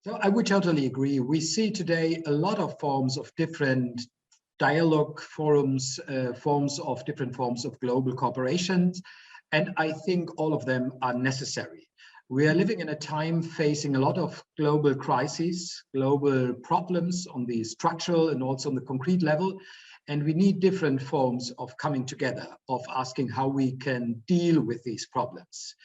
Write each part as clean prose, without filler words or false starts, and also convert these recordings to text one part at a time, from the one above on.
So I would totally agree. We see today a lot of forms of different dialogue forums, different forms of global corporations, and I think all of them are necessary. We are living in a time facing a lot of global crises, global problems on the structural and also on the concrete level, and we need different forms of coming together, of asking how we can deal with these problems.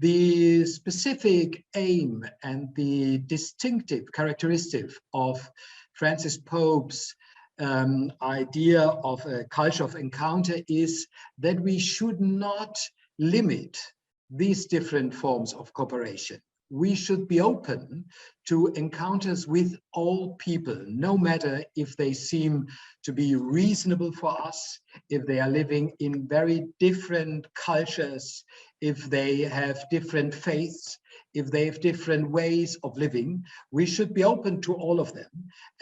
The specific aim and the distinctive characteristic of Francis Pope's idea of a culture of encounter is that we should not limit these different forms of cooperation. We should be open to encounters with all people, no matter if they seem to be reasonable for us, if they are living in very different cultures, if they have different faiths, if they have different ways of living. We should be open to all of them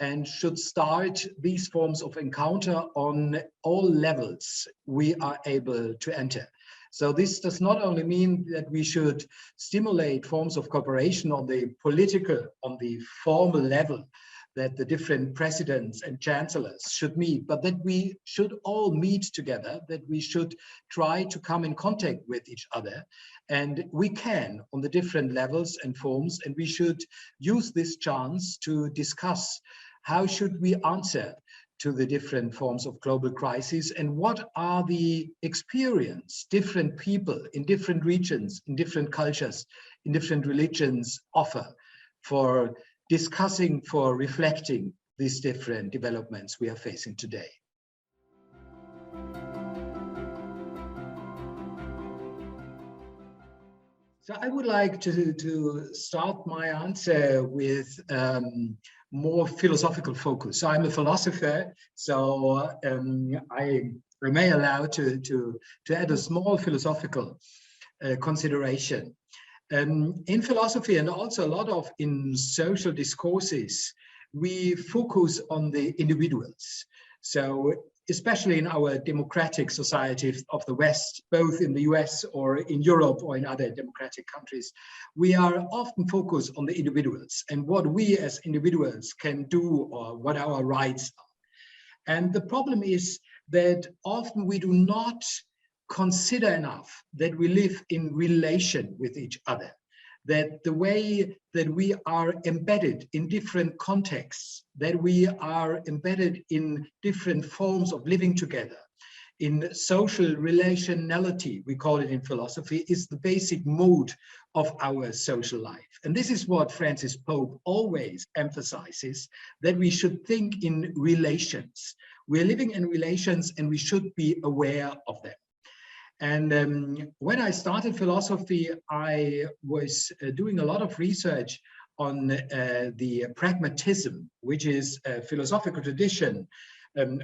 and should start these forms of encounter on all levels we are able to enter. So this does not only mean that we should stimulate forms of cooperation on the political, on the formal level, that the different presidents and chancellors should meet, but that we should all meet together, that we should try to come in contact with each other. And we can on the different levels and forms, and we should use this chance to discuss how should we answer to the different forms of global crises, and what are the experience different people in different regions, in different cultures, in different religions offer for discussing, for reflecting these different developments we are facing today. So I would like to start my answer with more philosophical focus. So I'm a philosopher, so I may allow to add a small philosophical consideration. In philosophy, and also a lot of in social discourses, we focus on the individuals. So especially in our democratic societies of the West, both in the US or in Europe or in other democratic countries, we are often focused on the individuals and what we as individuals can do or what our rights are. And the problem is that often we do not consider enough that we live in relation with each other, that the way that we are embedded in different contexts, that we are embedded in different forms of living together, in social relationality, we call it in philosophy, is the basic mode of our social life. And this is what Francis Pope always emphasizes, that we should think in relations. We're living in relations and we should be aware of them. And when I started philosophy, I was doing a lot of research on the pragmatism, which is a philosophical tradition,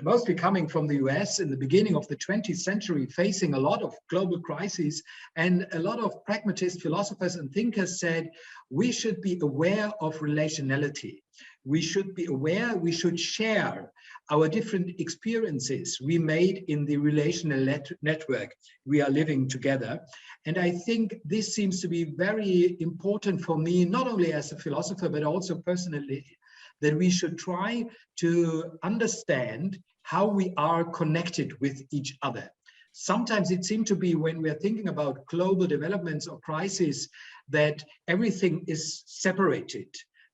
mostly coming from the US in the beginning of the 20th century, facing a lot of global crises. And a lot of pragmatist philosophers and thinkers said, we should be aware of relationality. We should be aware, we should share our different experiences we made in the relational network we are living together. And I think this seems to be very important for me, not only as a philosopher, but also personally, that we should try to understand how we are connected with each other. Sometimes it seems to be when we're thinking about global developments or crises that everything is separated,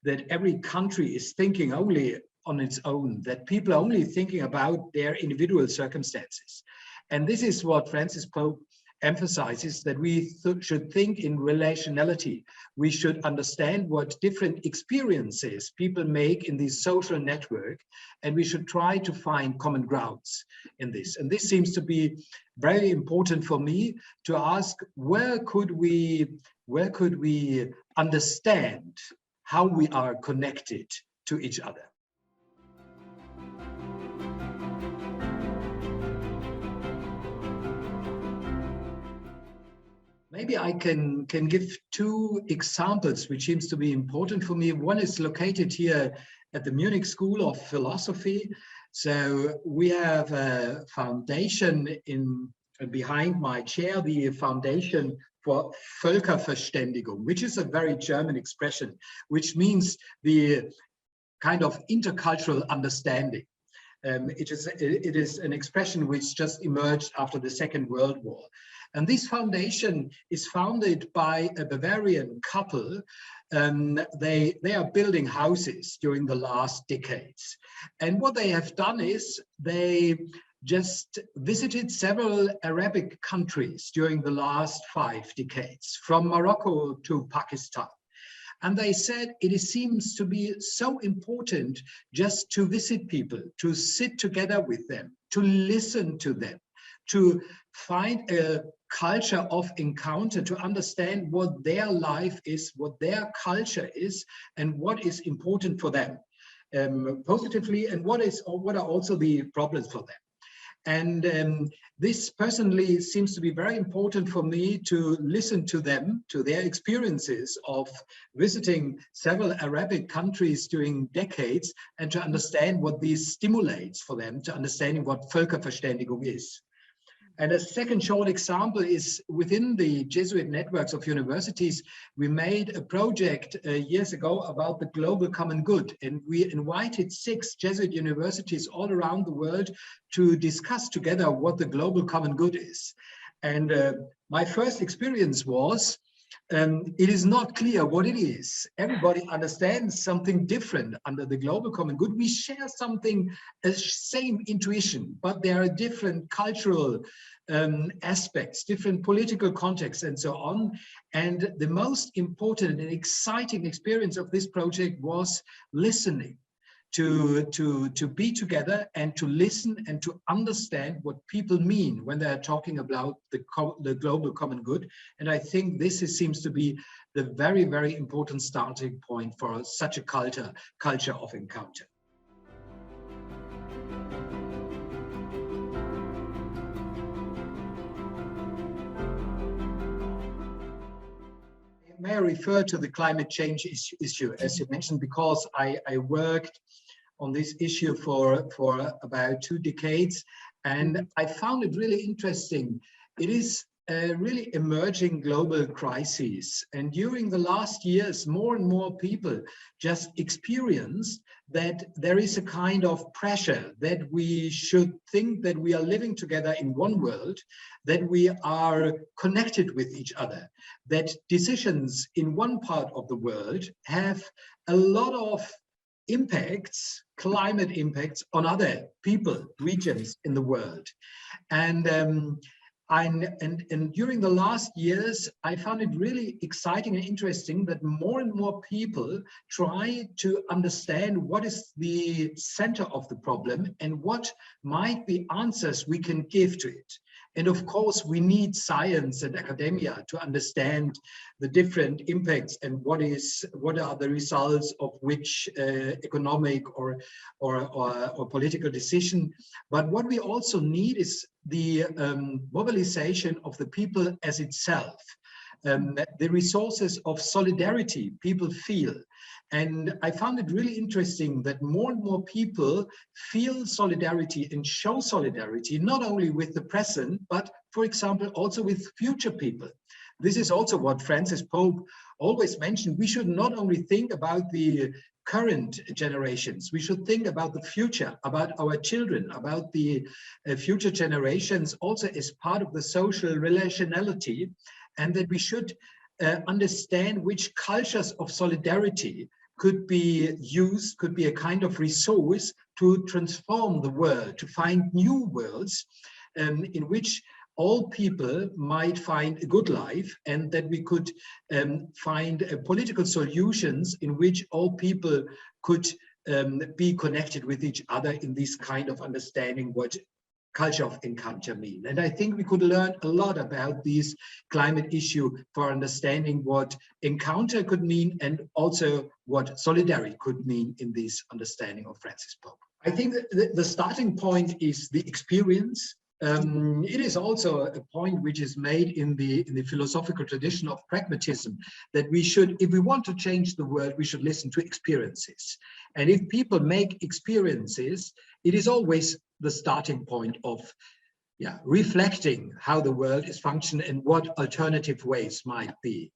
that every country is thinking only on its own, that people are only thinking about their individual circumstances. And this is what Francis Pope emphasizes, that we should think in relationality. We should understand what different experiences people make in this social network, and we should try to find common grounds in this. And this seems to be very important for me to ask, where could we understand how we are connected to each other? Maybe I can give two examples which seems to be important for me. One is located here at the Munich School of Philosophy. So we have a foundation in behind my chair the Foundation for Völkerverständigung, which is a very German expression, which means the kind of intercultural understanding. It is an expression which just emerged after the Second World War. And this foundation is founded by a Bavarian couple. They are building houses during the last decades. And what they have done is they just visited several Arabic countries during the last 5 decades, from Morocco to Pakistan. And they said it seems to be so important just to visit people, to sit together with them, to listen to them, to find a culture of encounter, to understand what their life is, what their culture is, and what is important for them positively, and what are also the problems for them. And this personally seems to be very important for me, to listen to them, to their experiences of visiting several Arabic countries during decades, and to understand what this stimulates for them, to understanding what Völkerverständigung is. And a second short example is within the Jesuit networks of universities, we made a project years ago about the global common good. And we invited 6 Jesuit universities all around the world to discuss together what the global common good is. And my first experience was, it is not clear what it is. Everybody understands something different under the global common good. We share something, a same intuition, but there are different cultural aspects, different political contexts, and so on. And the most important and exciting experience of this project was listening, to be together and to listen and to understand what people mean when they're talking about the global common good. And I think this seems to be the very, very important starting point for such a culture of encounter. May I refer to the climate change issue, as you mentioned, because I worked on this issue for about 2 decades, and I found it really interesting. It is a really emerging global crisis, and during the last years, more and more people just experienced that there is a kind of pressure that we should think that we are living together in one world, that we are connected with each other, that decisions in one part of the world have a lot of impacts, climate impacts, on other people, regions in the world. And during the last years, I found it really exciting and interesting that more and more people try to understand what is the center of the problem and what might be answers we can give to it. And of course, we need science and academia to understand the different impacts and what are the results of which economic or political decision. But what we also need is the mobilization of the people as itself, the resources of solidarity people feel. And I found it really interesting that more and more people feel solidarity and show solidarity, not only with the present, but for example, also with future people. This is also what Francis Pope always mentioned. We should not only think about the current generations, we should think about the future, about our children, about the future generations, also as part of the social relationality, and that we should understand which cultures of solidarity could be used, could be a kind of resource to transform the world, to find new worlds in which all people might find a good life, and that we could find political solutions in which all people could be connected with each other in this kind of understanding what culture of encounter mean. And I think we could learn a lot about this climate issue for understanding what encounter could mean and also what solidarity could mean in this understanding of Francis Pope. I think that the starting point is the experience. It is also a point which is made in the philosophical tradition of pragmatism, that we should, if we want to change the world, we should listen to experiences. And if people make experiences, it is always the starting point of reflecting how the world is functioning and what alternative ways might be.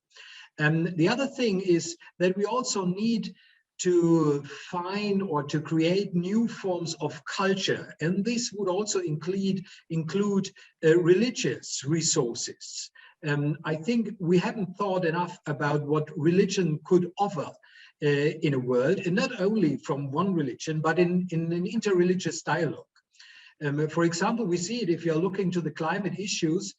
And the other thing is that we also need to find or to create new forms of culture. And this would also include religious resources. I think we haven't thought enough about what religion could offer in a world, and not only from one religion, but in an interreligious dialogue. For example, we see it if you're looking to the climate issues.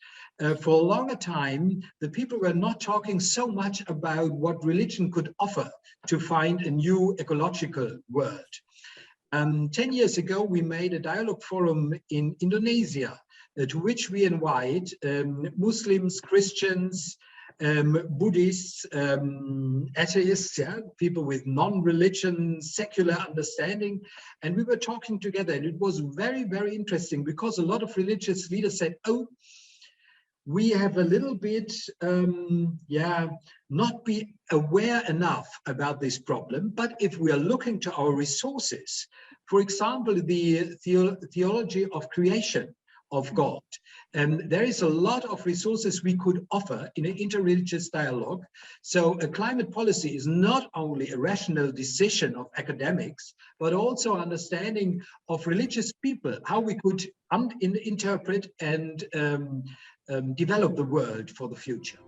For a longer time, the people were not talking so much about what religion could offer to find a new ecological world. 10 years ago, we made a dialogue forum in Indonesia, to which we invite Muslims, Christians, Buddhists, atheists, people with non-religion, secular understanding. And we were talking together, and it was very, very interesting, because a lot of religious leaders said, oh, we have a little bit, not be aware enough about this problem. But if we are looking to our resources, for example, the theology of creation of God, there is a lot of resources we could offer in an interreligious dialogue. So a climate policy is not only a rational decision of academics, but also understanding of religious people, how we could interpret and develop the world for the future.